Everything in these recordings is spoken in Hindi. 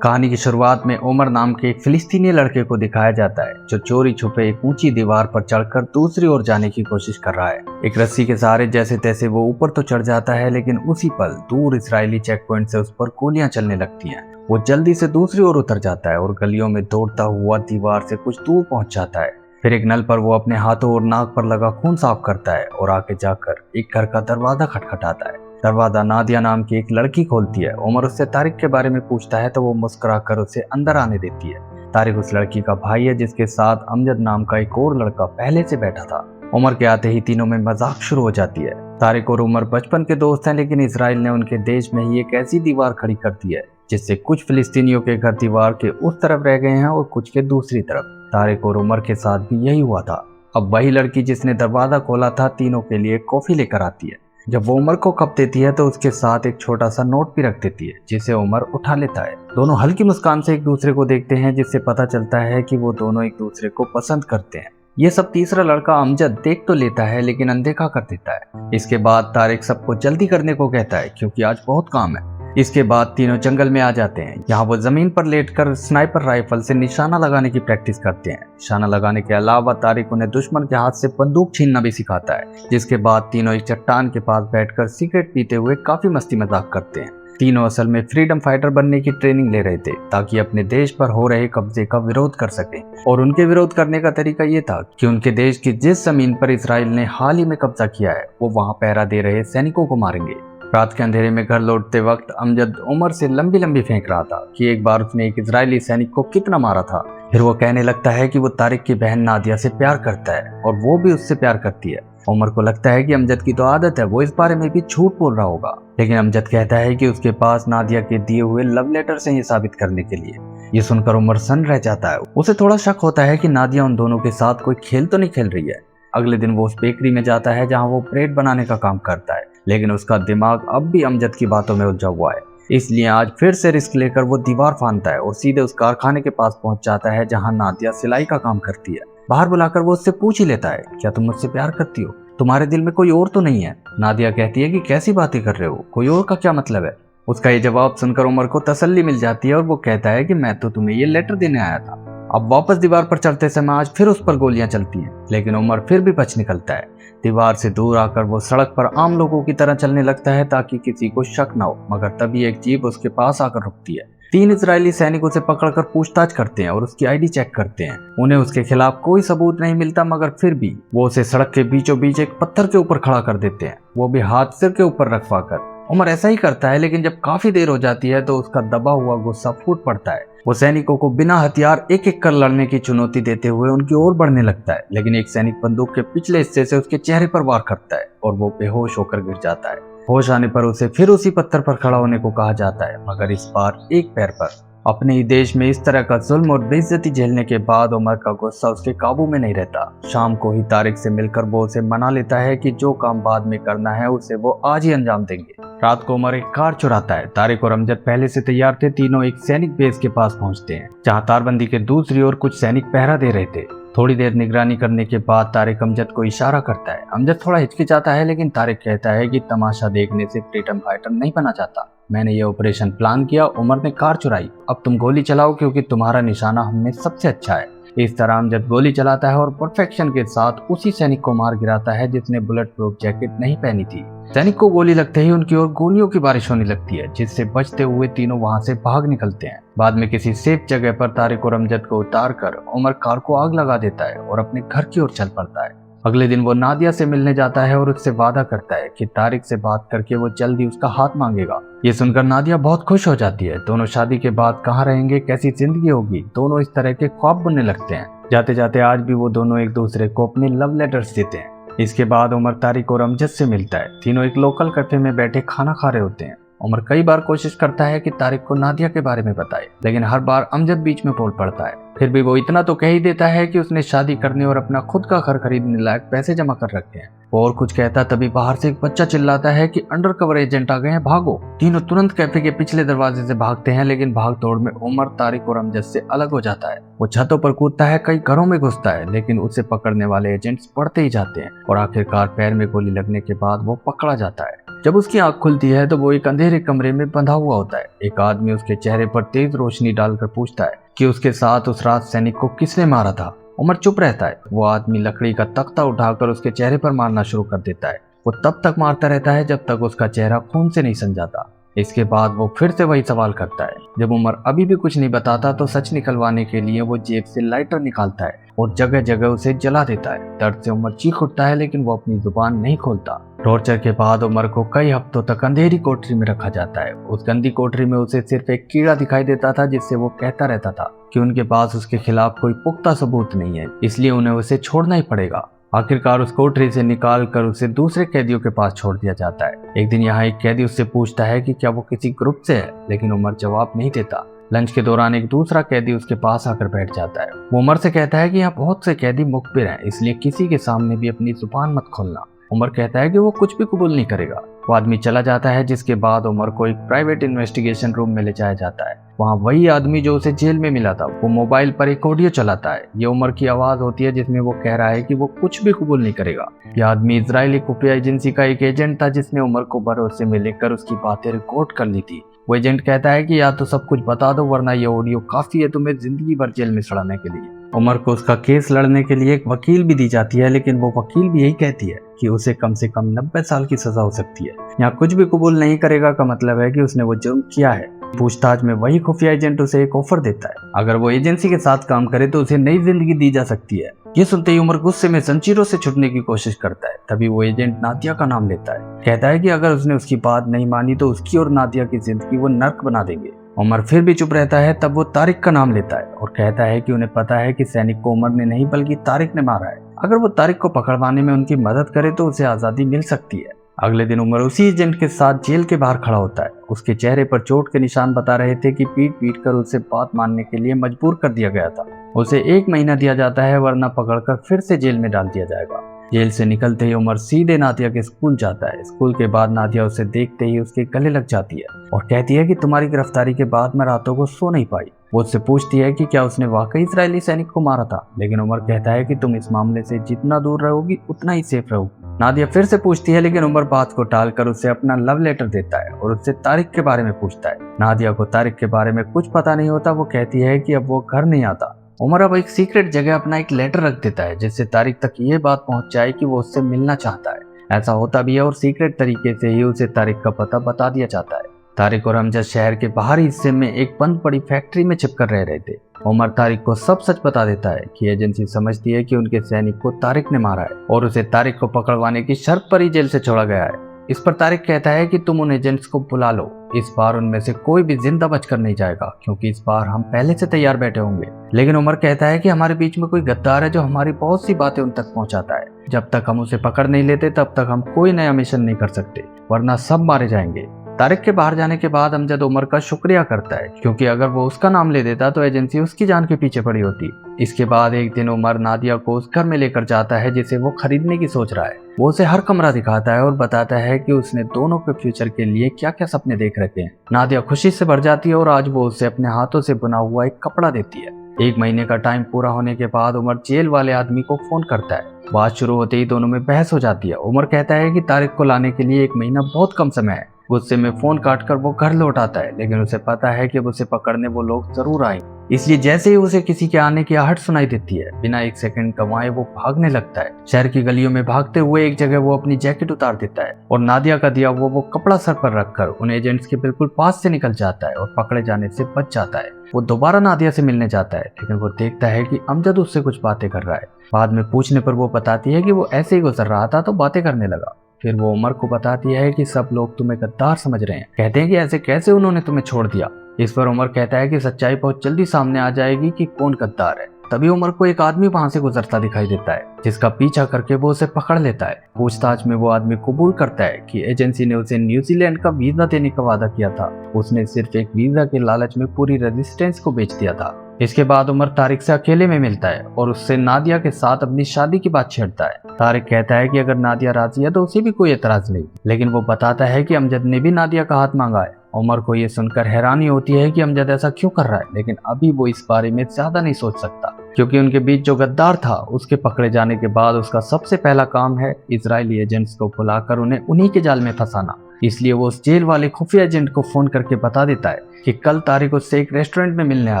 कहानी की शुरुआत में उमर नाम के एक फिलिस्तीनी लड़के को दिखाया जाता है जो चोरी छुपे एक ऊंची दीवार पर चढ़कर दूसरी ओर जाने की कोशिश कर रहा है। एक रस्सी के सहारे जैसे तैसे वो ऊपर तो चढ़ जाता है, लेकिन उसी पल दूर इजरायली चेक पॉइंट से उस पर गोलियां चलने लगती हैं। वो जल्दी से दूसरी ओर उतर जाता है और गलियों में दौड़ता हुआ दीवार से कुछ दूर पहुंच जाता है। फिर एक नल पर वो अपने हाथों और नाक पर लगा खून साफ करता है और आगे जाकर एक घर का दरवाजा खटखटाता है। दरवाजा नादिया नाम की एक लड़की खोलती है। उमर उससे तारिक के बारे में पूछता है तो वो मुस्कुराकर उसे अंदर आने देती है। तारिक उस लड़की का भाई है जिसके साथ अमजद नाम का एक और लड़का पहले से बैठा था। उमर के आते ही तीनों में मजाक शुरू हो जाती है। तारिक और उमर बचपन के दोस्त हैं, लेकिन इसराइल ने उनके देश में ही एक ऐसी दीवार खड़ी कर दी है जिससे कुछ फिलिस्तीनियों के घर दीवार के उस तरफ रह गए हैं और कुछ के दूसरी तरफ। तारिक और उमर के साथ भी यही हुआ था। अब वही लड़की जिसने दरवाजा खोला था तीनों के लिए कॉफी लेकर आती है। जब वो उमर को कप देती है तो उसके साथ एक छोटा सा नोट भी रख देती है, जिसे उमर उठा लेता है। दोनों हल्की मुस्कान से एक दूसरे को देखते हैं, जिससे पता चलता है कि वो दोनों एक दूसरे को पसंद करते हैं। ये सब तीसरा लड़का अमजद देख तो लेता है, लेकिन अनदेखा कर देता है। इसके बाद तारिक सबको जल्दी करने को कहता है क्योंकि आज बहुत काम है। इसके बाद तीनों जंगल में आ जाते हैं। यहाँ वो जमीन पर लेटकर स्नाइपर राइफल से निशाना लगाने की प्रैक्टिस करते हैं। निशाना लगाने के अलावा तारिक उन्हें दुश्मन के हाथ से बंदूक छीनना भी सिखाता है। जिसके बाद तीनों एक चट्टान के पास बैठकर सिगरेट पीते हुए काफी मस्ती मजाक करते हैं। तीनों असल में फ्रीडम फाइटर बनने की ट्रेनिंग ले रहे थे ताकि अपने देश पर हो रहे कब्जे का विरोध कर सकें। और उनके विरोध करने का तरीका ये था कि उनके देश की जिस जमीन पर इसराइल ने हाल ही में कब्जा किया है वो वहां पहरा दे रहे सैनिकों को मारेंगे। रात के अंधेरे में घर लौटते वक्त अमजद उमर से लंबी लंबी फेंक रहा था कि एक बार उसने एक इजरायली सैनिक को कितना मारा था। फिर वो कहने लगता है कि वो तारिक की बहन नादिया से प्यार करता है और वो भी उससे प्यार करती है। उमर को लगता है कि अमजद की तो आदत है, वो इस बारे में भी झूठ बोल रहा होगा, लेकिन अमजद कहता है कि उसके पास नादिया के दिए हुए लव लेटर से ये साबित करने के लिए। ये सुनकर उमर सन्न रह जाता है। उसे थोड़ा शक होता है कि नादिया उन दोनों के साथ कोई खेल तो नहीं खेल रही है। अगले दिन वो उस बेकरी में जाता है जहाँ वो ब्रेड बनाने का काम करता है, लेकिन उसका दिमाग अब भी अमजद की बातों में उलझा हुआ है। इसलिए आज फिर से रिस्क लेकर वो दीवार फांदता है और सीधे उस कारखाने के पास पहुंच जाता है जहां नादिया सिलाई का काम करती है। बाहर बुलाकर वो उससे पूछ ही लेता है, क्या तुम मुझसे प्यार करती हो? तुम्हारे दिल में कोई और तो नहीं है? नादिया कहती है कि कैसी बातें कर रहे हो, कोई और का क्या मतलब है? उसका ये जवाब सुनकर उमर को तसल्ली मिल जाती है और वो कहता है कि मैं तो तुम्हें ये लेटर देने आया था। अब वापस दीवार पर चढ़ते समय आज फिर उस पर गोलियां चलती हैं, लेकिन उमर फिर भी बच निकलता है। दीवार से दूर आकर वो सड़क पर आम लोगों की तरह चलने लगता है ताकि किसी को शक न हो, मगर तभी एक जीप उसके पास आकर रुकती है। 3 इजरायली सैनिक उसे पकड़कर पूछताछ करते हैं और उसकी आईडी चेक करते हैं। उन्हें उसके खिलाफ कोई सबूत नहीं मिलता, मगर फिर भी वो उसे सड़क के बीचों बीच एक पत्थर के ऊपर खड़ा कर देते हैं, वो भी हाथ सिर के ऊपर रखवाकर। उमर ऐसा ही करता है, लेकिन जब काफी देर हो जाती है तो उसका दबा हुआ गुस्सा फूट पड़ता है। वो सैनिकों को बिना हथियार एक एक कर लड़ने की चुनौती देते हुए उनकी ओर बढ़ने लगता है, लेकिन एक सैनिक बंदूक के पिछले हिस्से से उसके चेहरे पर वार करता है और वो बेहोश होकर गिर जाता है। होश आने पर उसे फिर उसी पत्थर पर खड़ा होने को कहा जाता है, मगर इस बार एक पैर पर। अपने ही देश में इस तरह का जुल्म और बेइज्जती झेलने के बाद उमर का गुस्सा उसके काबू में नहीं रहता। शाम को ही तारिक से मिलकर वो उसे मना लेता है कि जो काम बाद में करना है उसे वो आज ही अंजाम देंगे। रात को उमर एक कार चुराता है। तारिक और अमजद पहले से तैयार थे। तीनों एक सैनिक बेस के पास पहुंचते हैं जहां तारबंदी के दूसरी ओर कुछ सैनिक पहरा दे रहे थे। थोड़ी देर निगरानी करने के बाद तारिक अमजद को इशारा करता है। अमजद थोड़ा हिचकिचाता है, लेकिन तारिक कहता है कि तमाशा देखने से फ्रीडम फाइटर नहीं बना चाहता। मैंने ये ऑपरेशन प्लान किया, उमर ने कार चुराई, अब तुम गोली चलाओ क्योंकि तुम्हारा निशाना हमने सबसे अच्छा है। इस तरह अमजद गोली चलाता है और परफेक्शन के साथ उसी सैनिक को मार गिराता है जिसने बुलेट प्रूफ जैकेट नहीं पहनी थी। सैनिक को गोली लगते ही उनकी ओर गोलियों की बारिश होने लगती है, जिससे बचते हुए तीनों वहां से भाग निकलते हैं। बाद में किसी सेफ जगह पर तारिक और अमजद को उतारकर उमर कार को आग लगा देता है और अपने घर की ओर चल पड़ता है। अगले दिन वो नादिया से मिलने जाता है और उससे वादा करता है कि तारिक से बात करके वो जल्दी उसका हाथ मांगेगा। ये सुनकर नादिया बहुत खुश हो जाती है। दोनों शादी के बाद कहाँ रहेंगे, कैसी जिंदगी होगी, दोनों इस तरह के ख्वाब बुनने लगते हैं। जाते जाते आज भी वो दोनों एक दूसरे को अपने लव लेटर्स देते हैं। इसके बाद उमर तारिक और अमजद से मिलता है। तीनों एक लोकल कैफे में बैठे खाना खा रहे होते हैं। उमर कई बार कोशिश करता है कि तारिक को नादिया के बारे में बताए, लेकिन हर बार अमजद बीच में बोल पड़ता है। फिर भी वो इतना तो कह ही देता है कि उसने शादी करने और अपना खुद का घर खरीदने लायक पैसे जमा कर रखे हैं। वो और कुछ कहता तभी बाहर से एक बच्चा चिल्लाता है कि अंडरकवर एजेंट आ गए हैं, भागो। तीनों तुरंत कैफे के पिछले दरवाजे से भागते हैं, लेकिन भाग दौड़ में उमर तारिक और अमजद से अलग हो जाता है। वो छतों पर कूदता है, कई घरों में घुसता है, लेकिन उसे पकड़ने वाले एजेंट्स पड़ते ही जाते हैं और आखिरकार पैर में गोली लगने के बाद वो पकड़ा जाता है। जब उसकी आंख खुलती है तो वो एक अंधेरे कमरे में बंधा हुआ होता है। एक आदमी उसके चेहरे पर तेज रोशनी डालकर पूछता है कि उसके साथ उस रात सैनिक को किसने मारा था। उमर चुप रहता है। वो आदमी लकड़ी का तख्ता उठाकर उसके चेहरे पर मारना शुरू कर देता है। वो तब तक मारता रहता है जब तक उसका चेहरा खून से नहीं सन जाता। इसके बाद वो फिर से वही सवाल करता है। जब उमर अभी भी कुछ नहीं बताता तो सच निकलवाने के लिए वो जेब से लाइटर निकालता है और जगह जगह उसे जला देता है। दर्द से उमर चीख उठता है लेकिन वो अपनी जुबान नहीं खोलता। टॉर्चर के बाद उमर को कई हफ्तों तक अंधेरी कोठरी में रखा जाता है। उस गंदी कोठरी में उसे सिर्फ एक कीड़ा दिखाई देता था जिससे वो कहता रहता था कि उनके पास उसके खिलाफ कोई पुख्ता सबूत नहीं है, इसलिए उन्हें उसे छोड़ना ही पड़ेगा। आखिरकार उस कोठरी से निकाल कर उसे दूसरे कैदियों के पास छोड़ दिया जाता है। एक दिन यहाँ एक कैदी उससे पूछता है कि क्या वो किसी ग्रुप से है, लेकिन उमर जवाब नहीं देता। लंच के दौरान एक दूसरा कैदी उसके पास आकर बैठ जाता है। वो उमर से कहता है कि यहाँ बहुत से कैदी मुखबिर हैं, इसलिए किसी के सामने भी अपनी जुबान मत खोलना। उमर कहता है कि वो कुछ भी कबूल नहीं करेगा। वो आदमी चला जाता है, जिसके बाद उमर को एक प्राइवेट इन्वेस्टिगेशन रूम में ले जाया जाता है। वहाँ वही आदमी जो उसे जेल में मिला था, वो मोबाइल पर एक ऑडियो चलाता है। ये उमर की आवाज होती है जिसमें वो कह रहा है कि वो कुछ भी कबूल नहीं करेगा। यह आदमी इजरायली खुफिया एजेंसी का एक एजेंट था जिसने उमर को भरोसे में लेकर उसकी बातें रिकॉर्ड कर ली थी। वो एजेंट कहता है कि या तो सब कुछ बता दो वरना ये ऑडियो काफी है तुम्हें जिंदगी भर जेल में सड़ाने के लिए। उमर को उसका केस लड़ने के लिए एक वकील भी दी जाती है, लेकिन वो वकील भी यही कहती है कि उसे कम से कम 90 साल की सजा हो सकती है। यहाँ कुछ भी कबूल नहीं करेगा का मतलब है कि उसने वो जुर्म किया है। पूछताछ में वही खुफिया एजेंट उसे एक ऑफर देता है, अगर वो एजेंसी के साथ काम करे तो उसे नई जिंदगी दी जा सकती है। ये सुनते ही उमर गुस्से में जंजीरों से छुटने की कोशिश करता है। तभी वो एजेंट नादिया का नाम लेता है। कहता है कि अगर उसने उसकी बात नहीं मानी तो उसकी और नादिया की जिंदगी वो नर्क बना देंगे। उमर फिर भी चुप रहता है। तब वो तारिक का नाम लेता है और कहता है कि उन्हें पता है कि सैनिक को उमर ने नहीं बल्कि तारिक ने मारा है। अगर वो तारिक को पकड़वाने में उनकी मदद करे तो उसे आजादी मिल सकती है। अगले दिन उमर उसी एजेंट के साथ जेल के बाहर खड़ा होता है। उसके चेहरे पर चोट के निशान बता रहे थे कि पीट पीट कर उसे बात मानने के लिए मजबूर कर दिया गया था। उसे 1 महीना दिया जाता है वरना पकड़कर फिर से जेल में डाल दिया जाएगा। जेल से निकलते ही उमर सीधे नादिया के स्कूल जाता है। स्कूल के बाद नादिया उसे देखते ही उसके गले लग जाती है और कहती है कि तुम्हारी गिरफ्तारी के बाद मैं रातों को सो नहीं पाई। वो उससे पूछती है कि क्या उसने वाकई इजरायली सैनिक को मारा था, लेकिन उमर कहता है कि तुम इस मामले से जितना दूर रहोगी उतना ही सेफ रहोगी। नादिया फिर से पूछती है, लेकिन उमर बात को टालकर उसे अपना लव लेटर देता है और उससे तारिक के बारे में पूछता है। नादिया को तारिक के बारे में कुछ पता नहीं होता। वो कहती है कि अब वो घर नहीं आता। उमर अब एक सीक्रेट जगह अपना एक लेटर रख देता है जिससे तारिक तक ये बात पहुंच जाए कि वो उससे मिलना चाहता है। ऐसा होता भी है और सीक्रेट तरीके से ही उसे तारिक का पता बता दिया जाता है। तारिक और अमजद शहर के बाहरी हिस्से में एक बंद पड़ी फैक्ट्री में छिपकर रह रहे थे। उमर तारिक को सब सच बता देता है कि एजेंसी समझती है कि उनके सैनिक को तारिक ने मारा है और उसे तारिक को पकड़वाने की शर्त पर ही जेल से छोड़ा गया है। इस पर तारिक कहता है कि तुम उन एजेंट्स को बुला लो, इस बार उनमें से कोई भी जिंदा बचकर नहीं जाएगा क्योंकि इस बार हम पहले से तैयार बैठे होंगे। लेकिन उमर कहता है कि हमारे बीच में कोई गद्दार है जो हमारी बहुत सी बातें उन तक पहुंचाता है। जब तक हम उसे पकड़ नहीं लेते तब तक हम कोई नया मिशन नहीं कर सकते, वरना सब मारे जाएंगे। तारिक के बाहर जाने के बाद अमजद उमर का शुक्रिया करता है क्योंकि अगर वो उसका नाम ले देता तो एजेंसी उसकी जान के पीछे पड़ी होती। इसके बाद एक दिन उमर नादिया को उस घर में लेकर जाता है जिसे वो खरीदने की सोच रहा है। वो उसे हर कमरा दिखाता है और बताता है कि उसने दोनों के फ्यूचर के लिए क्या क्या सपने देख रखे हैं। नादिया खुशी से भर जाती है और आज वो उसे अपने हाथों से बुना हुआ एक कपड़ा देती है। 1 महीने का टाइम पूरा होने के बाद उमर जेल वाले आदमी को फोन करता है। बात शुरू होते ही दोनों में बहस हो जाती है। उमर कहता है कि तारिक को लाने के लिए 1 महीना बहुत कम समय है। गुस्से में फोन काटकर वो घर लौट आता है, लेकिन उसे पता है कि अब उसे पकड़ने वो लोग जरूर आएंगे। इसलिए जैसे ही उसे किसी के आने की आहट सुनाई देती है, बिना 1 सेकंड गंवाए वो भागने लगता है। शहर की गलियों में भागते हुए एक जगह वो अपनी जैकेट उतार देता है और नादिया का दिया वो कपड़ा सर पर रखकर उन एजेंट्स के बिल्कुल पास से निकल जाता है और पकड़े जाने से बच जाता है। वो दोबारा नादिया से मिलने जाता है, लेकिन वो देखता है कि अमजद उससे कुछ बातें कर रहा है। बाद में पूछने पर वो बताती है कि वो ऐसे ही गुजर रहा था तो बातें करने लगा। फिर वो उमर को बताती है कि सब लोग तुम्हें गद्दार समझ रहे हैं, कहते हैं कि ऐसे कैसे उन्होंने तुम्हें छोड़ दिया। इस पर उमर कहता है कि सच्चाई बहुत जल्दी सामने आ जाएगी कि कौन गद्दार है। तभी उमर को एक आदमी वहां से गुजरता दिखाई देता है, जिसका पीछा करके वो उसे पकड़ लेता है। पूछताछ में वो आदमी कबूल करता है कि एजेंसी ने उसे न्यूजीलैंड का वीजा देने का वादा किया था। उसने सिर्फ एक वीजा के लालच में पूरी रेजिस्टेंस को बेच दिया था। इसके बाद उमर तारिक से अकेले में मिलता है और उससे नादिया के साथ अपनी शादी की बात छेड़ता है। तारिक कहता है कि अगर नादिया राजी है तो उसे भी कोई एतराज नहीं, लेकिन वो बताता है कि अमजद ने भी नादिया का हाथ मांगा है। उमर को ये सुनकर हैरानी होती है कि अमजद ऐसा क्यों कर रहा है, लेकिन अभी वो इस बारे में ज्यादा नहीं सोच सकता क्योंकि उनके बीच जो गद्दार था उसके पकड़े जाने के बाद उसका सबसे पहला काम है इजरायली एजेंट्स को बुलाकर उन्हें उन्हीं के जाल में फंसाना। इसलिए वो उस जेल वाले खुफिया एजेंट को फोन करके बता देता है कि कल तारिक उससे एक रेस्टोरेंट में मिलने आ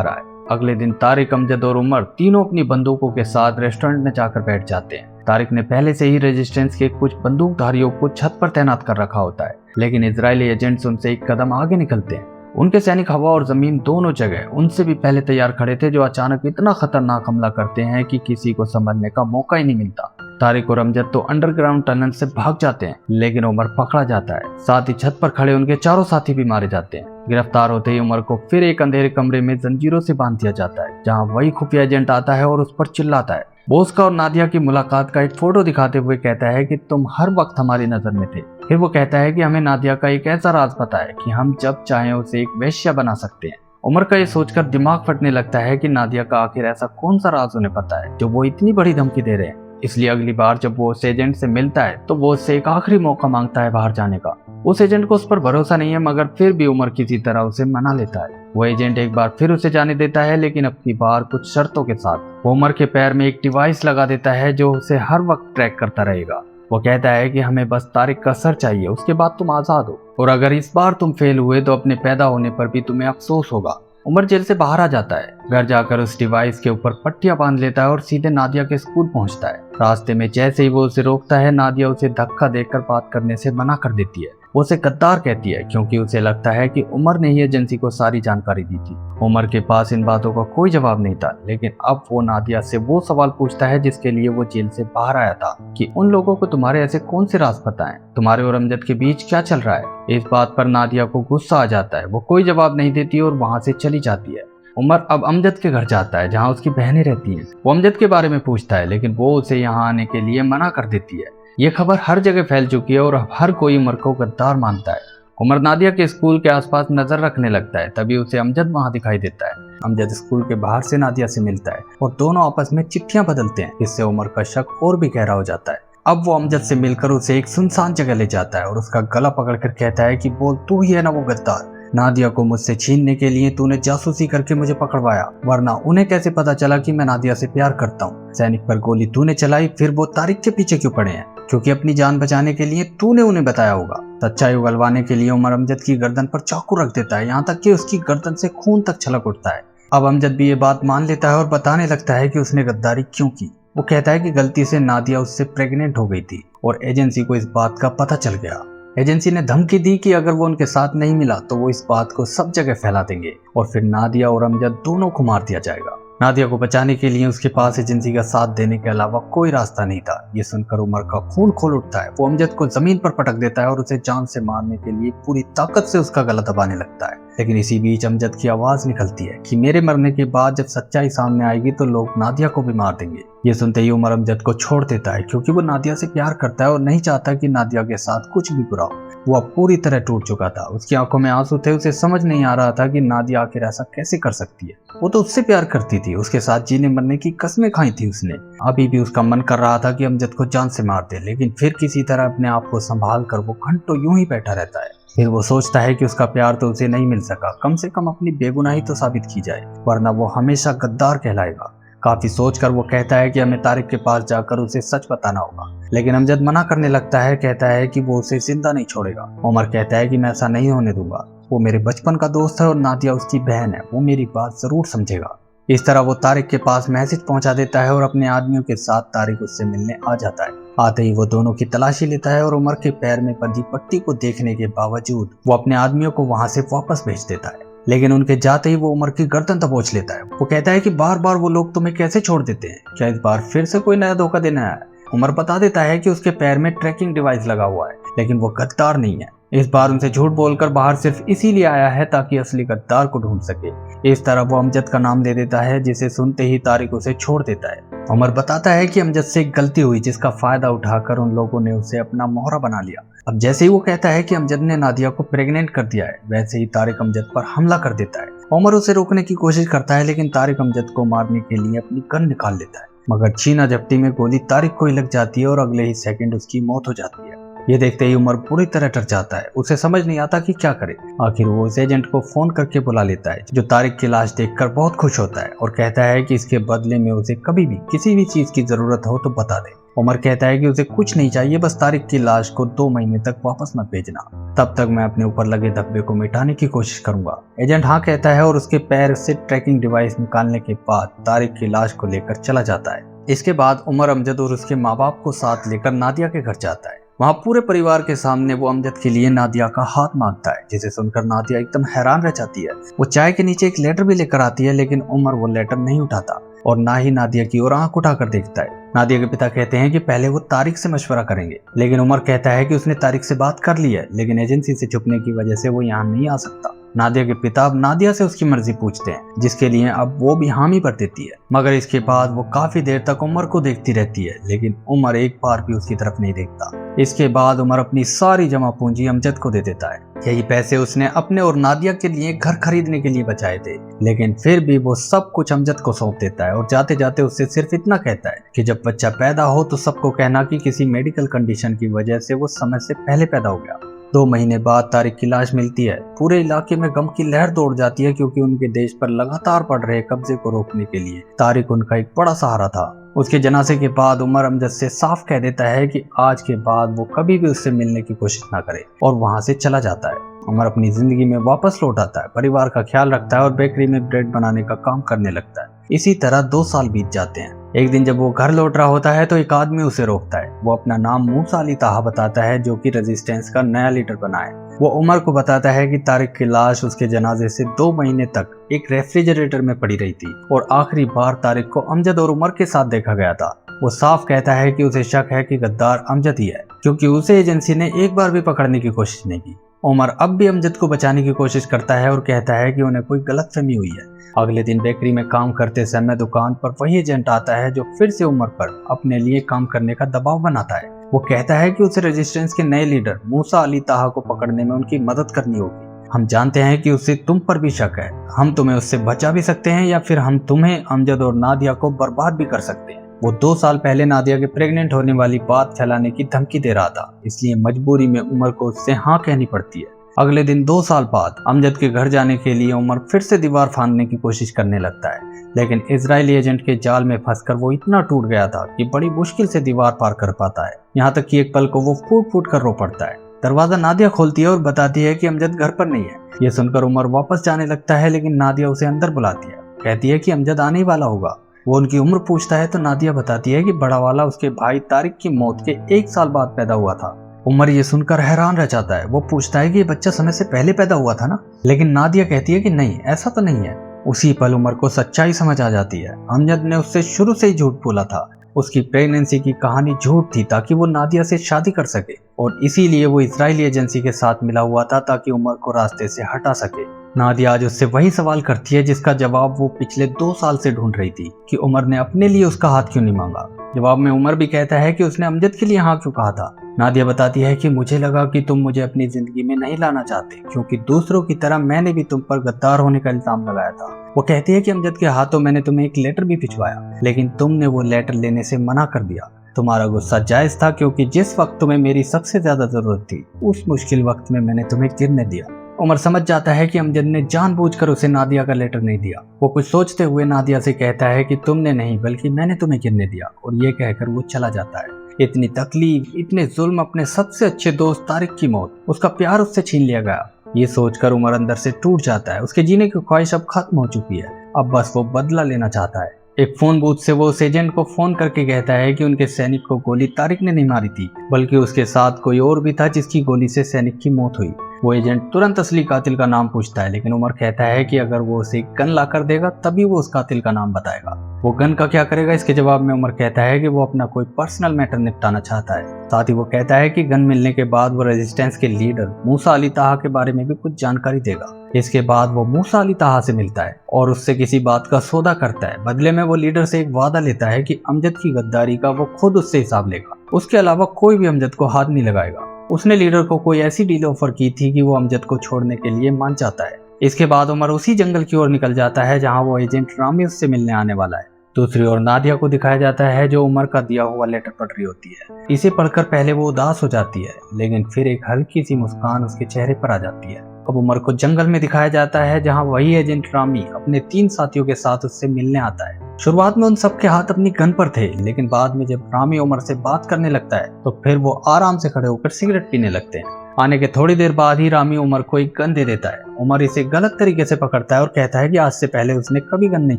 रहा है। अगले दिन तारिक, अमजद और उमर तीनों अपनी बंदूकों के साथ रेस्टोरेंट में जाकर बैठ जाते हैं। तारिक ने पहले से ही रेजिस्टेंस के कुछ बंदूकधारियों को छत पर तैनात कर रखा होता है, लेकिन इजरायली एजेंट्स उनसे एक कदम आगे निकलते हैं। उनके सैनिक हवा और जमीन दोनों जगह उनसे भी पहले तैयार खड़े थे, जो अचानक इतना खतरनाक हमला करते हैं कि किसी को समझने का मौका ही नहीं मिलता। तारिक और अमजद तो अंडरग्राउंड टनल से भाग जाते हैं, लेकिन उमर पकड़ा जाता है। साथ ही छत पर खड़े उनके चारों साथी भी मारे जाते हैं। गिरफ्तार होते ही उमर को फिर एक अंधेरे कमरे में जंजीरों से बांध दिया जाता है, जहां वही खुफिया एजेंट आता है और उस पर चिल्लाता है। बोस्का और नादिया की मुलाकात का एक फोटो दिखाते हुए कहता है कि तुम हर वक्त हमारी नजर में थे। फिर वो कहता है कि हमें नादिया का एक ऐसा राज पता है कि हम जब चाहें उसे एक वेश्या बना सकते हैं। उमर का ये सोचकर दिमाग फटने लगता है कि नादिया का आखिर ऐसा कौन सा राज उन्हें पता है जो वो इतनी बड़ी धमकी दे रहे हैं। इसलिए अगली बार जब वो उस एजेंट से मिलता है तो वो उससे एक आखिरी मौका मांगता है बाहर जाने का। उस एजेंट को उस पर भरोसा नहीं है, मगर फिर भी उमर किसी तरह उसे मना लेता है। वो एजेंट एक बार फिर उसे जाने देता है, लेकिन अब की बार कुछ शर्तों के साथ। वो उमर के पैर में एक डिवाइस लगा देता है जो उसे हर वक्त ट्रैक करता रहेगा। वो कहता है कि हमें बस तारिक का सर चाहिए, उसके बाद तुम आजाद हो, और अगर इस बार तुम फेल हुए तो अपने पैदा होने पर भी तुम्हें अफसोस होगा। उमर जेल से बाहर आ जाता है, घर जाकर उस डिवाइस के ऊपर पट्टियां बांध लेता है और सीधे नादिया के स्कूल पहुंचता है। रास्ते में जैसे ही वो उसे रोकता है, नादिया उसे धक्का देकर बात करने से मना कर देती है। वो उसे गद्दार कहती है क्योंकि उसे लगता है कि उमर ने ही एजेंसी को सारी जानकारी दी थी। उमर के पास इन बातों का कोई जवाब नहीं था, लेकिन अब वो नादिया से वो सवाल पूछता है जिसके लिए वो जेल से बाहर आया था, कि उन लोगों को तुम्हारे ऐसे कौन से राज पता है, तुम्हारे और अमजद के बीच क्या चल रहा है। इस बात पर नादिया को गुस्सा आ जाता है। वो कोई जवाब नहीं देती और वहां से चली जाती है। उमर अब अमजद के घर जाता है, जहां उसकी बहनें रहती हैं। वो अमजद के बारे में पूछता है, लेकिन वो उसे यहाँ आने के लिए मना कर देती है। ये खबर हर जगह फैल चुकी है और अब हर कोई उमर को गद्दार मानता है। उमर नादिया के स्कूल के आसपास नजर रखने लगता है, तभी उसे अमजद वहां दिखाई देता है। अमजद स्कूल के बाहर से नादिया से मिलता है और दोनों आपस में चिट्ठियां बदलते हैं। इससे उमर का शक और भी गहरा हो जाता है। अब वो अमजद से मिलकर उसे एक सुनसान जगह ले जाता है और उसका गला पकड़कर कहता है कि बोल, तू ही है ना वो गद्दार। नादिया को मुझसे छीनने के लिए तूने जासूसी करके मुझे पकड़वाया, वरना उन्हें कैसे पता चला कि मैं नादिया से प्यार करता हूँ। सैनिक पर गोली तूने चलाई, फिर वो तारिक के पीछे क्यों पड़े हैं? क्योंकि अपनी जान बचाने के लिए तूने उन्हें बताया होगा। सच्चाई उगलवाने के लिए उमर अमजद की गर्दन पर चाकू रख देता है, यहाँ तक कि उसकी गर्दन से खून तक छलक उठता है। अब अमजद भी ये बात मान लेता है और बताने लगता है कि उसने गद्दारी क्यों की। वो कहता है कि गलती से नादिया उससे प्रेग्नेंट हो गई थी और एजेंसी को इस बात का पता चल गया। एजेंसी ने धमकी दी कि अगर वो उनके साथ नहीं मिला तो वो इस बात को सब जगह फैला देंगे और फिर नादिया और अमजद दोनों को मार दिया जाएगा। नादिया को बचाने के लिए उसके पास एजेंसी का साथ देने के अलावा कोई रास्ता नहीं था। ये सुनकर उमर का खून खोल उठता है। वो अमजद को जमीन पर पटक देता है और उसे जान से मारने के लिए पूरी ताकत से उसका गला दबाने लगता है। लेकिन इसी बीच अमजद की आवाज निकलती है कि मेरे मरने के बाद जब सच्चाई सामने आएगी तो लोग नादिया को भी मार देंगे। ये सुनते ही उमर अमजद को छोड़ देता है, क्योंकि वो नादिया से प्यार करता है और नहीं चाहता कि नादिया के साथ कुछ भी बुरा हो। वो अब पूरी तरह टूट चुका था। उसकी आंखों में आंसू थे। उसे समझ नहीं आ रहा था कि नादिया आखिर ऐसा कैसे कर सकती है। वो तो उससे प्यार करती थी, उसके साथ जीने मरने की कस्में खाई थी उसने। अभी भी उसका मन कर रहा था कि अमजद को जान से मार दे, लेकिन फिर किसी तरह अपने आप को संभाल कर वो घंटों यूं ही बैठा रहता है। फिर वो सोचता है कि उसका प्यार तो उसे नहीं मिल सका, कम से कम अपनी बेगुनाही तो साबित की जाए, वरना वो हमेशा गद्दार कहलाएगा। काफी सोचकर वो कहता है कि हमें तारिक के पास जाकर उसे सच बताना होगा, लेकिन अमजद मना करने लगता है। कहता है कि वो उसे जिंदा नहीं छोड़ेगा। उमर कहता है कि मैं ऐसा नहीं होने दूंगा। वो मेरे बचपन का दोस्त है और नादिया उसकी बहन है, वो मेरी बात जरूर समझेगा। इस तरह वो तारिक के पास मैसेज पहुंचा देता है और अपने आदमियों के साथ तारिक उससे मिलने आ जाता है। आते ही वो दोनों की तलाशी लेता है और उमर के पैर में बंधी पट्टी को देखने के बावजूद वो अपने आदमियों को वहां से वापस भेज देता है। लेकिन उनके जाते ही वो उमर की गर्दन दबोच लेता है। वो कहता है कि बार बार वो लोग तुम्हें कैसे छोड़ देते हैं, क्या इस बार फिर से कोई नया धोखा देना है? उमर बता देता है कि उसके पैर में ट्रैकिंग डिवाइस लगा हुआ है, लेकिन वो गद्दार नहीं है। इस बार उनसे झूठ बोलकर बाहर सिर्फ इसीलिए आया है ताकि असली गद्दार को ढूंढ सके। इस तरह वो अमजद का नाम दे देता है, जिसे सुनते ही तारिक उसे छोड़ देता है। उमर बताता है कि अमजद से एक गलती हुई, जिसका फायदा उठाकर उन लोगों ने उसे अपना मोहरा बना लिया। अब जैसे ही वो कहता है कि अमजद ने नादिया को प्रेग्नेंट कर दिया है, वैसे ही तारिक अमजद पर हमला कर देता है। उमर उसे रोकने की कोशिश करता है, लेकिन तारिक अमजद को मारने के लिए अपनी गन निकाल लेता है, मगर छीना झपटी में गोली तारिक को ही लग जाती है और अगले ही सेकंड उसकी मौत हो जाती है। ये देखते ही उमर पूरी तरह डर जाता है। उसे समझ नहीं आता कि क्या करे। आखिर वो उस एजेंट को फोन करके बुला लेता है, जो तारिक की लाश देखकर बहुत खुश होता है और कहता है कि इसके बदले में उसे कभी भी किसी भी चीज की जरूरत हो तो बता दे। उमर कहता है कि उसे कुछ नहीं चाहिए, बस तारिक की लाश को 2 महीने तक वापस मत भेजना, तब तक मैं अपने ऊपर लगे धब्बे को मिटाने की कोशिश करूंगा। एजेंट हाँ कहता है और उसके पैर से ट्रैकिंग डिवाइस निकालने के बाद तारिक की लाश को लेकर चला जाता है। इसके बाद उमर अमजद और उसके माँ बाप को साथ लेकर नादिया के घर जाता है। वहाँ पूरे परिवार के सामने वो अमजद के लिए नादिया का हाथ मांगता है, जिसे सुनकर नादिया एकदम हैरान रह जाती है। वो चाय के नीचे एक लेटर भी लेकर आती है, लेकिन उमर वो लेटर नहीं उठाता और ना ही नादिया की ओर आंख उठाकर देखता है। नादिया के पिता कहते हैं कि पहले वो तारिक से मशवरा करेंगे, लेकिन उमर कहता है कि उसने तारिक से बात कर ली है, लेकिन एजेंसी से छुपने की वजह से वो यहाँ नहीं आ सकता। नादिया के पिता अब नादिया से उसकी मर्जी पूछते हैं, जिसके लिए अब वो भी हामी भर देती है। मगर इसके बाद वो काफी देर तक उमर को देखती रहती है, लेकिन उमर एक बार भी उसकी तरफ नहीं देखता। इसके बाद उमर अपनी सारी जमा पूंजी अमजद को दे देता है। यही पैसे उसने अपने और नादिया के लिए घर खरीदने के लिए बचाए थे, लेकिन फिर भी वो सब कुछ अमजद को सौंप देता है और जाते जाते उससे सिर्फ इतना कहता है कि जब बच्चा पैदा हो तो सबको कहना कि किसी मेडिकल कंडीशन की वजह से वो समय से पहले पैदा हो गया। 2 महीने बाद तारिक की लाश मिलती है। पूरे इलाके में गम की लहर दौड़ जाती है, क्योंकि उनके देश पर लगातार बढ़ रहे कब्जे को रोकने के लिए तारिक उनका एक बड़ा सहारा था। उसके जनाजे के बाद उमर अमजद से साफ कह देता है कि आज के बाद वो कभी भी उससे मिलने की कोशिश ना करे और वहां से चला जाता है। उमर अपनी जिंदगी में वापस लौट आता है, परिवार का ख्याल रखता है और बेकरी में ब्रेड बनाने का काम करने लगता है। इसी तरह 2 साल बीत जाते हैं। एक दिन जब वो घर लौट रहा होता है तो एक आदमी उसे रोकता है। वो अपना नाम मूसा अली ताहा बताता है, जो कि रेजिस्टेंस का नया लीडर बना है। वो उमर को बताता है कि तारिक की लाश उसके जनाजे से 2 महीने तक एक रेफ्रिजरेटर में पड़ी रही थी और आखिरी बार तारिक को अमजद और उमर के साथ देखा गया था। वो साफ कहता है कि उसे शक है कि गद्दार अमजद ही है, क्योंकि उसे एजेंसी ने एक बार भी पकड़ने की कोशिश नहीं की। उमर अब भी अमजद को बचाने की कोशिश करता है और कहता है कि उन्हें कोई गलतफहमी हुई है। अगले दिन बेकरी में काम करते समय दुकान पर वही एजेंट आता है, जो फिर से उमर पर अपने लिए काम करने का दबाव बनाता है। वो कहता है कि उसे रेजिस्टेंस के नए लीडर मूसा अली ताहा को पकड़ने में उनकी मदद करनी होगी। हम जानते हैं कि उसे तुम पर भी शक है, हम तुम्हें उससे बचा भी सकते हैं या फिर हम तुम्हें, अमजद और नादिया को बर्बाद भी कर सकते हैं। वो 2 साल पहले नादिया के प्रेग्नेंट होने वाली बात फैलाने की धमकी दे रहा था, इसलिए मजबूरी में उमर को उससे हाँ कहनी पड़ती है। अगले दिन 2 साल बाद अमजद के घर जाने के लिए उमर फिर से दीवार फांदने की कोशिश करने लगता है, लेकिन इजरायली एजेंट के जाल में फंसकर वो इतना टूट गया था कि बड़ी मुश्किल से दीवार पार कर पाता है। यहाँ तक कि एक पल को वो फूट फूट कर रो पड़ता है। दरवाजा नादिया खोलती है और बताती है कि अमजद घर पर नहीं है। ये सुनकर उमर वापस जाने लगता है, लेकिन नादिया उसे अंदर बुलाती है, कहती है कि अमजद आने ही वाला होगा। वो उनकी उम्र पूछता है तो नादिया बताती है कि बड़ा वाला उसके भाई तारिक की मौत के 1 साल बाद पैदा हुआ था। उमर ये सुनकर हैरान रह जाता है। वो पूछता है कि ये बच्चा समय से पहले पैदा हुआ था ना, लेकिन नादिया कहती है कि नहीं, ऐसा तो नहीं है। उसी पल उमर को सच्चाई समझ आ जाती है। अमजद ने उससे शुरू से ही झूठ बोला था। उसकी प्रेगनेंसी की कहानी झूठ थी ताकि वो नादिया से शादी कर सके, और इसीलिए वो इजरायली एजेंसी के साथ मिला हुआ था ताकि उमर को रास्ते से हटा सके। नादिया आज उससे वही सवाल करती है जिसका जवाब वो पिछले 2 साल से ढूंढ रही थी, कि उमर ने अपने लिए उसका हाथ क्यों नहीं मांगा। जवाब में उमर भी कहता है कि उसने अमजद के लिए हाँ क्यों कहा था। नादिया बताती है कि मुझे लगा कि तुम मुझे अपनी जिंदगी में नहीं लाना चाहते, क्योंकि दूसरों की तरह मैंने भी तुम पर गद्दार होने का इल्जाम लगाया था। वो कहती है कि अमजद के हाथों मैंने तुम्हें एक लेटर भी भिजवाया, लेकिन तुमने वो लेटर लेने से मना कर दिया। तुम्हारा गुस्सा जायज था, क्योंकि जिस वक्त तुम्हें मेरी सबसे ज्यादा जरूरत थी उस मुश्किल वक्त में मैंने तुम्हें गिरने दिया। उमर समझ जाता है कि अमजद ने जानबूझकर उसे नादिया का लेटर नहीं दिया। वो कुछ सोचते हुए नादिया से कहता है कि तुमने नहीं बल्कि मैंने तुम्हें गिरने दिया, और ये कहकर वो चला जाता है। इतनी तकलीफ, इतने जुल्म, अपने सबसे अच्छे दोस्त तारिक की मौत, उसका प्यार उससे छीन लिया गया। ये सोचकर उमर अंदर से टूट जाता है। उसके जीने की ख्वाहिश अब खत्म हो चुकी है। अब बस वो बदला लेना चाहता है। एक फोन बूथ से वो उस एजेंट को फोन करके कहता है कि उनके सैनिक को गोली तारिक ने नहीं मारी थी, बल्कि उसके साथ कोई और भी था जिसकी गोली से सैनिक की मौत हुई। वो एजेंट तुरंत असली कातिल का नाम पूछता है, लेकिन उमर कहता है कि अगर वो उसे गन ला कर देगा तभी वो उस कातिल का नाम बताएगा। वो गन का क्या करेगा, इसके जवाब में उमर कहता है कि वो अपना कोई पर्सनल मैटर निपटाना चाहता है। साथ ही वो कहता है कि गन मिलने के बाद वो रेजिस्टेंस के लीडर मूसा अली ताहा के बारे में भी कुछ जानकारी देगा। इसके बाद वो मूसा अली ताहा से मिलता है और उससे किसी बात का सौदा करता है। बदले में वो लीडर से एक वादा लेता है कि अमजद की गद्दारी का वो खुद उससे हिसाब लेगा। उसके अलावा कोई भी अमजद को हाथ नहीं लगाएगा। उसने लीडर को कोई ऐसी डील ऑफर की थी कि वो अमजद को छोड़ने के लिए मान जाता है। इसके बाद उमर उसी जंगल की ओर निकल जाता है जहाँ वो एजेंट रामी उससे मिलने आने वाला है। दूसरी ओर नादिया को दिखाया जाता है जो उमर का दिया हुआ लेटर पढ़ रही होती है। इसे पढ़कर पहले वो उदास हो जाती है, लेकिन फिर एक हल्की सी मुस्कान उसके चेहरे पर आ जाती है। अब उमर को जंगल में दिखाया जाता है जहाँ वही एजेंट रामी अपने 3 साथियों के साथ उससे मिलने आता है। शुरुआत में उन सबके हाथ अपनी गन पर थे, लेकिन बाद में जब रामी उमर से बात करने लगता है तो फिर वो आराम से खड़े होकर सिगरेट पीने लगते हैं। आने के थोड़ी देर बाद ही रामी उमर को एक गन दे देता है। उमर इसे गलत तरीके से पकड़ता है और कहता है कि आज से पहले उसने कभी गन नहीं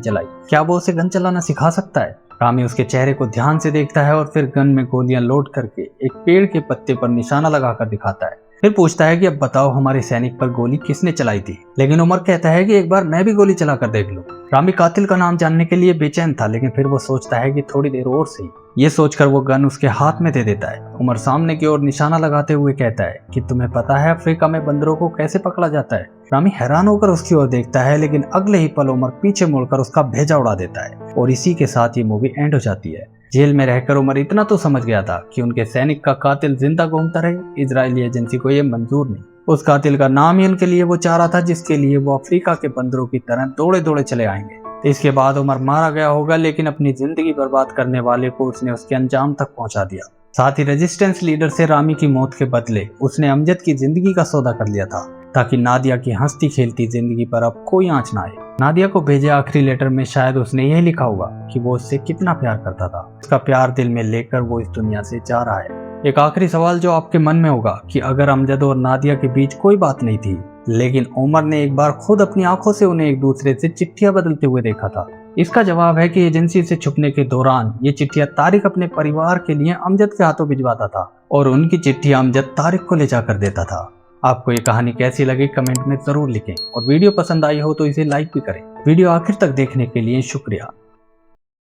चलाई, क्या वो उसे गन चलाना सिखा सकता है। रामी उसके चेहरे को ध्यान से देखता है और फिर गन में गोलियां लोड करके एक पेड़ के पत्ते पर निशाना लगाकर दिखाता है। फिर पूछता है कि अब बताओ हमारे सैनिक पर गोली किसने चलाई थी, लेकिन उमर कहता है कि एक बार मैं भी गोली चलाकर देख लूं। रामी कातिल का नाम जानने के लिए बेचैन था, लेकिन फिर वो सोचता है कि थोड़ी देर और सही। ये सोचकर वो गन उसके हाथ में दे देता है। उमर सामने की ओर निशाना लगाते हुए कहता है कि तुम्हें पता है अफ्रीका में बंदरों को कैसे पकड़ा जाता है। रामी हैरान होकर उसकी ओर देखता है, लेकिन अगले ही पल उमर पीछे मुड़कर उसका भेजा उड़ा देता है और इसी के साथ ये मूवी एंड हो जाती है। जेल में रहकर उमर इतना तो समझ गया था कि उनके सैनिक का कातिल जिंदा घूमता रहे। इजरायली एजेंसी को ये मंजूर नहीं। उस कातिल का नाम ही उनके लिए वो चाह रहा था जिसके लिए वो अफ्रीका के बंदरों की तरह दौड़े दौड़े चले आएंगे। इसके बाद उमर मारा गया होगा, लेकिन अपनी जिंदगी बर्बाद करने वाले को उसने उसके अंजाम तक पहुंचा दिया। साथ ही रेजिस्टेंस लीडर से रामी की मौत के बदले उसने अमजद की जिंदगी का सौदा कर लिया था, ताकि नादिया की हंसती खेलती जिंदगी पर अब कोई आंच ना आए। नादिया को भेजे आखिरी लेटर में शायद उसने यही लिखा होगा कि वो उससे कितना प्यार करता था। उसका प्यार दिल में लेकर वो इस दुनिया से जा रहा है। एक आखिरी सवाल जो आपके मन में होगा कि अगर अमजद और नादिया के बीच कोई बात नहीं थी, लेकिन उमर ने एक बार खुद अपनी आंखों से उन्हें एक दूसरे से चिट्ठियां बदलते हुए देखा था। इसका जवाब है कि एजेंसी से छुपने के दौरान ये चिट्ठियां तारिक अपने परिवार के लिए अमजद के हाथों भिजवाता था और उनकी चिट्ठियां अमजद तारिक को ले जाकर देता था। आपको ये कहानी कैसी लगी कमेंट में जरूर लिखें और वीडियो पसंद आई हो तो इसे लाइक भी करें। वीडियो आखिर तक देखने के लिए शुक्रिया।